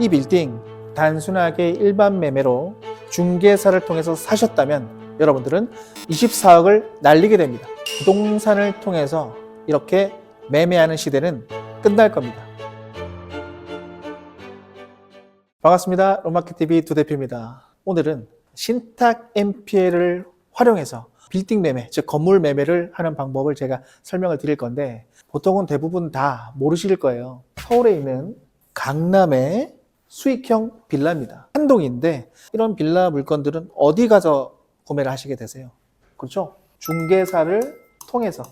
이 빌딩 단순하게 일반 매매로 중개사를 통해서 사셨다면 여러분들은 24억을 날리게 됩니다. 부동산을 통해서 이렇게 매매하는 시대는 끝날 겁니다. 반갑습니다. 롯마켓TV 두 대표입니다. 오늘은 신탁 NPL을 활용해서 빌딩 매매, 즉 건물 매매를 하는 방법을 제가 설명을 드릴 건데 보통은 대부분 다 모르실 거예요. 서울에 있는 강남의 수익형 빌라입니다. 한 동인데 이런 빌라 물건들은 어디 가서 구매를 하시게 되세요? 그렇죠? 중개사를 통해서.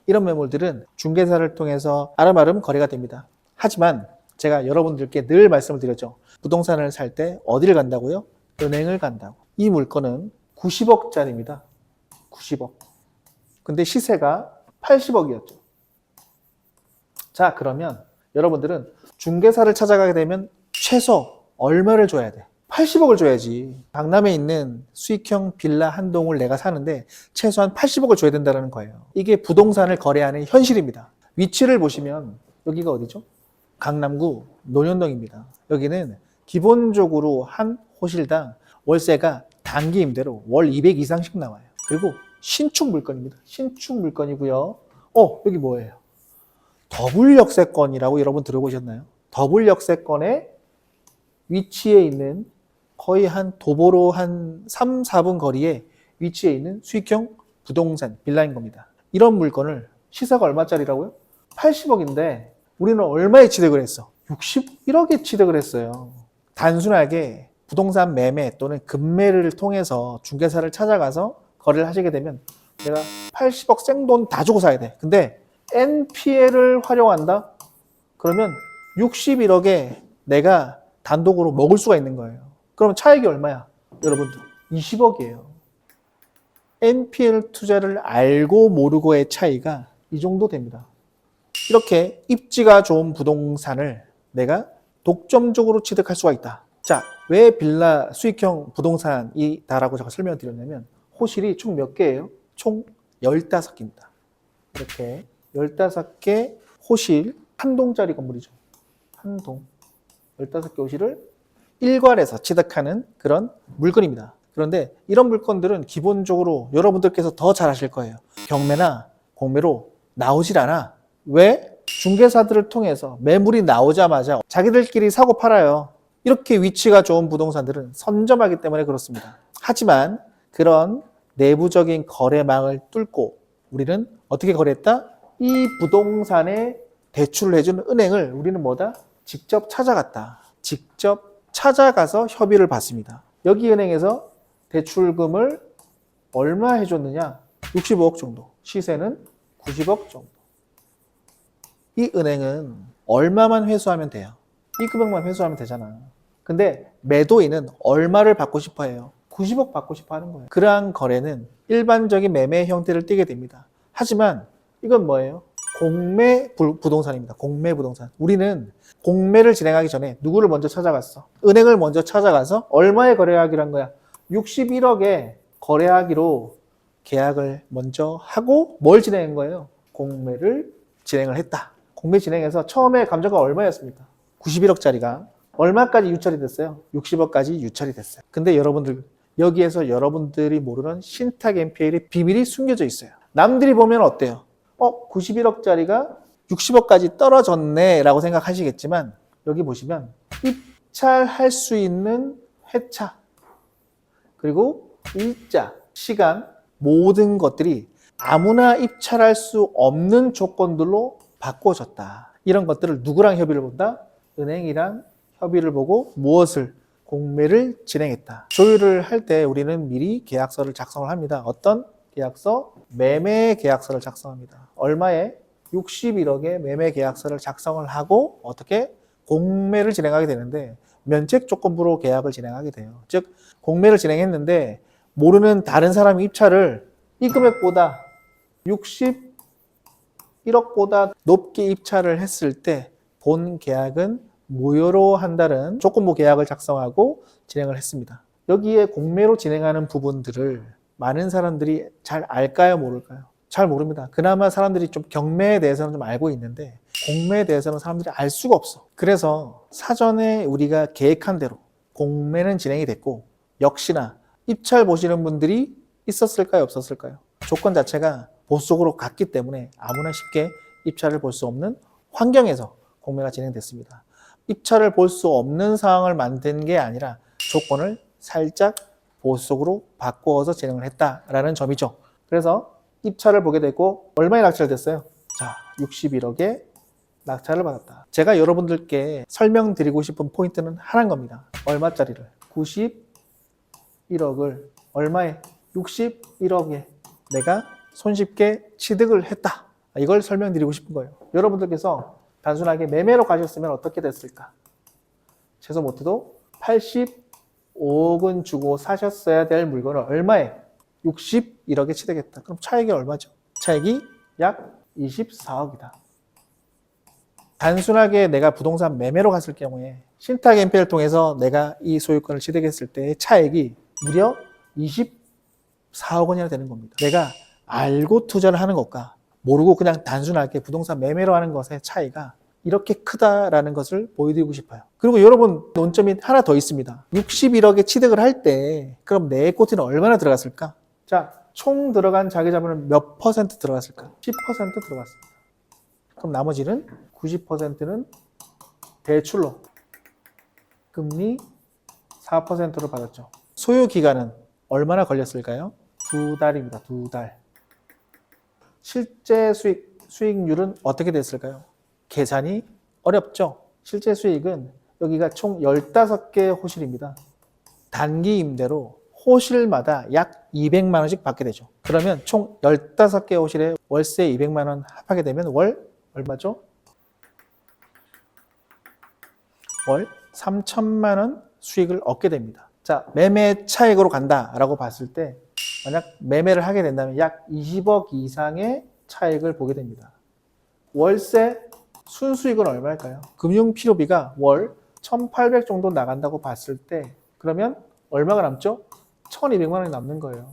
이런 매물들은 중개사를 통해서 아름아름 거래가 됩니다. 하지만 제가 여러분들께 늘 말씀을 드렸죠. 부동산을 살 때 어디를 간다고요? 은행을 간다고. 이 물건은 90억짜리입니다. 90억. 근데 시세가 80억이었죠. 자, 그러면 여러분들은 중개사를 찾아가게 되면 최소 얼마를 줘야 돼? 80억을 줘야지. 강남에 있는 수익형 빌라 한 동을 내가 사는데 최소한 80억을 줘야 된다는 거예요. 이게 부동산을 거래하는 현실입니다. 위치를 보시면 여기가 어디죠? 강남구 논현동입니다. 여기는 기본적으로 한 호실당 월세가 단기 임대로 월 200 이상씩 나와요. 그리고 신축 물건입니다. 신축 물건이고요. 여기 뭐예요? 더블 역세권이라고 여러분 들어보셨나요? 더블 역세권의 위치에 있는 거의 한 도보로 한 3, 4분 거리에 위치해 있는 수익형 부동산 빌라인 겁니다. 이런 물건을 시세가 얼마짜리라고요? 80억인데 우리는 얼마에 취득을 했어? 61억에 취득을 했어요. 단순하게 부동산 매매 또는 급매를 통해서 중개사를 찾아가서 거래를 하시게 되면 내가 80억 생돈 다 주고 사야 돼. 근데 NPL을 활용한다? 그러면 61억에 내가 단독으로 먹을 수가 있는 거예요. 그럼 차익이 얼마야? 여러분들 20억이에요. NPL 투자를 알고 모르고의 차이가 이 정도 됩니다. 이렇게 입지가 좋은 부동산을 내가 독점적으로 취득할 수가 있다. 자, 왜 빌라 수익형 부동산이다라고 제가 설명을 드렸냐면 호실이 총 몇 개예요? 총 15개입니다. 이렇게 15개 호실 한 동짜리 건물이죠. 한 동. 15개 호실을 일괄해서 취득하는 그런 물건입니다. 그런데 이런 물건들은 기본적으로 여러분들께서 더 잘 아실 거예요. 경매나 공매로 나오질 않아. 왜? 중개사들을 통해서 매물이 나오자마자 자기들끼리 사고 팔아요. 이렇게 위치가 좋은 부동산들은 선점하기 때문에 그렇습니다. 하지만 그런 내부적인 거래망을 뚫고 우리는 어떻게 거래했다? 이 부동산에 대출을 해주는 은행을 우리는 뭐다? 직접 찾아갔다. 직접 찾아가서 협의를 받습니다. 여기 은행에서 대출금을 얼마 해줬느냐? 65억 정도. 시세는 90억 정도. 이 은행은 얼마만 회수하면 돼요? 이 금액만 회수하면 되잖아. 근데 매도인은 얼마를 받고 싶어 해요? 90억 받고 싶어 하는 거예요. 그러한 거래는 일반적인 매매 형태를 띠게 됩니다. 하지만 이건 뭐예요? 공매 부동산입니다. 공매 부동산. 우리는 공매를 진행하기 전에 누구를 먼저 찾아갔어? 은행을 먼저 찾아가서 얼마에 거래하기로 한 거야? 61억에 거래하기로 계약을 먼저 하고 뭘 진행한 거예요? 공매를 진행을 했다. 공매 진행해서 처음에 감정가 얼마였습니까? 91억짜리가 얼마까지 유찰이 됐어요? 60억까지 유찰이 됐어요. 근데 여러분들 여기에서 여러분들이 모르는 신탁 NPL의 비밀이 숨겨져 있어요. 남들이 보면 어때요? 91억짜리가 60억까지 떨어졌네 라고 생각하시겠지만 여기 보시면 입찰할 수 있는 회차 그리고 일자, 시간 모든 것들이 아무나 입찰할 수 없는 조건들로 바꿔졌다. 이런 것들을 누구랑 협의를 본다? 은행이랑 협의를 보고 무엇을? 공매를 진행했다. 조율을 할 때 우리는 미리 계약서를 작성을 합니다. 어떤 계약서? 매매 계약서를 작성합니다. 얼마에? 61억의 매매 계약서를 작성을 하고 어떻게? 공매를 진행하게 되는데 면책 조건부로 계약을 진행하게 돼요. 즉 공매를 진행했는데 모르는 다른 사람이 입찰을 이 금액보다 61억보다 높게 입찰을 했을 때 본 계약은 무효로 한다는 조건부 계약을 작성하고 진행을 했습니다. 여기에 공매로 진행하는 부분들을 많은 사람들이 잘 알까요? 모를까요? 잘 모릅니다. 그나마 사람들이 좀 경매에 대해서는 좀 알고 있는데 공매에 대해서는 사람들이 알 수가 없어. 그래서 사전에 우리가 계획한 대로 공매는 진행이 됐고 역시나 입찰 보시는 분들이 있었을까요? 없었을까요? 조건 자체가 보수적으로 갔기 때문에 아무나 쉽게 입찰을 볼 수 없는 환경에서 공매가 진행됐습니다. 입찰을 볼 수 없는 상황을 만든 게 아니라 조건을 살짝 보수적으로 바꾸어서 진행을 했다라는 점이죠. 그래서 입찰을 보게 되고 얼마에 낙찰됐어요? 자, 61억에 낙찰을 받았다. 제가 여러분들께 설명드리고 싶은 포인트는 하나인 겁니다. 얼마짜리를? 91억을 얼마에? 61억에 내가 손쉽게 취득을 했다. 이걸 설명드리고 싶은 거예요. 여러분들께서 단순하게 매매로 가셨으면 어떻게 됐을까? 최소 못해도 85억은 주고 사셨어야 될 물건을 얼마에? 61억에 취득했다. 그럼 차익이 얼마죠? 차익이 약 24억이다. 단순하게 내가 부동산 매매로 갔을 경우에 신탁 MP를 통해서 내가 이 소유권을 취득했을 때의 차익이 무려 24억 원이나 되는 겁니다. 내가 알고 투자를 하는 것과 모르고 그냥 단순하게 부동산 매매로 하는 것의 차이가 이렇게 크다라는 것을 보여드리고 싶어요. 그리고 여러분 논점이 하나 더 있습니다. 61억에 취득을 할 때 그럼 내 에코티는 얼마나 들어갔을까? 자, 총 들어간 자기자본은 몇 퍼센트 들어갔을까? 10% 들어갔습니다. 그럼 나머지는 90%는 대출로 금리 4%로 받았죠. 소요 기간은 얼마나 걸렸을까요? 2달입니다. 2달. 실제 수익률은 어떻게 됐을까요? 계산이 어렵죠. 실제 수익은 여기가 총 15개 호실입니다. 단기 임대로 호실마다 약 200만 원씩 받게 되죠. 그러면 총 15개 호실에 월세 200만 원 합하게 되면 월 얼마죠? 월 3천만 원 수익을 얻게 됩니다. 자, 매매 차익으로 간다라고 봤을 때 만약 매매를 하게 된다면 약 20억 이상의 차익을 보게 됩니다. 월세 순수익은 얼마일까요? 금융필요비가 월 1,800 정도 나간다고 봤을 때 그러면 얼마가 남죠? 1,200만 원이 남는 거예요.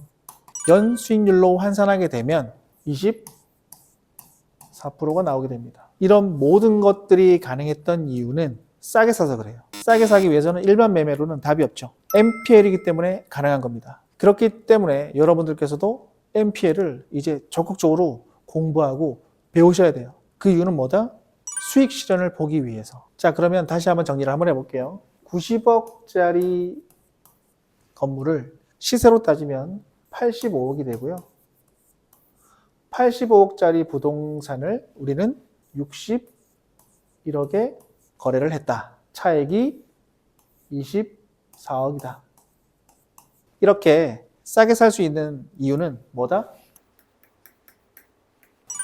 연 수익률로 환산하게 되면 24%가 나오게 됩니다. 이런 모든 것들이 가능했던 이유는 싸게 사서 그래요. 싸게 사기 위해서는 일반 매매로는 답이 없죠. MPL이기 때문에 가능한 겁니다. 그렇기 때문에 여러분들께서도 MPL을 이제 적극적으로 공부하고 배우셔야 돼요. 그 이유는 뭐다? 수익 실현을 보기 위해서. 자, 그러면 다시 한번 정리를 한번 해볼게요. 90억짜리 건물을 시세로 따지면 85억이 되고요. 85억짜리 부동산을 우리는 61억에 거래를 했다. 차액이 24억이다. 이렇게 싸게 살 수 있는 이유는 뭐다?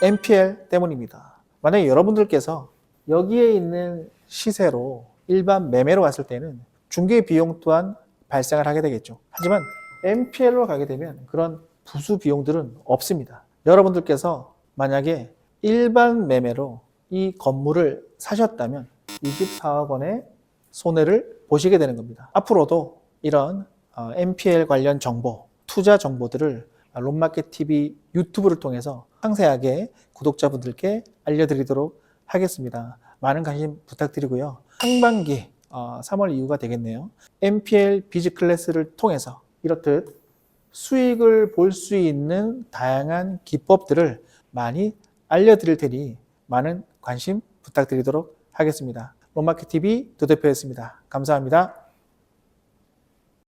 MPL 때문입니다. 만약에 여러분들께서 여기에 있는 시세로 일반 매매로 갔을 때는 중개 비용 또한 발생을 하게 되겠죠. 하지만 MPL로 가게 되면 그런 부수 비용들은 없습니다. 여러분들께서 만약에 일반 매매로 이 건물을 사셨다면 24억 원의 손해를 보시게 되는 겁니다. 앞으로도 이런 MPL 관련 정보, 투자 정보들을 롯마켓TV 유튜브를 통해서 상세하게 구독자분들께 알려드리도록 하겠습니다. 많은 관심 부탁드리고요. 상반기 3월 이후가 되겠네요. MPL 비즈 클래스를 통해서 이렇듯 수익을 볼 수 있는 다양한 기법들을 많이 알려드릴 테니 많은 관심 부탁드리도록 하겠습니다. 롯마켓TV 도 대표였습니다. 감사합니다.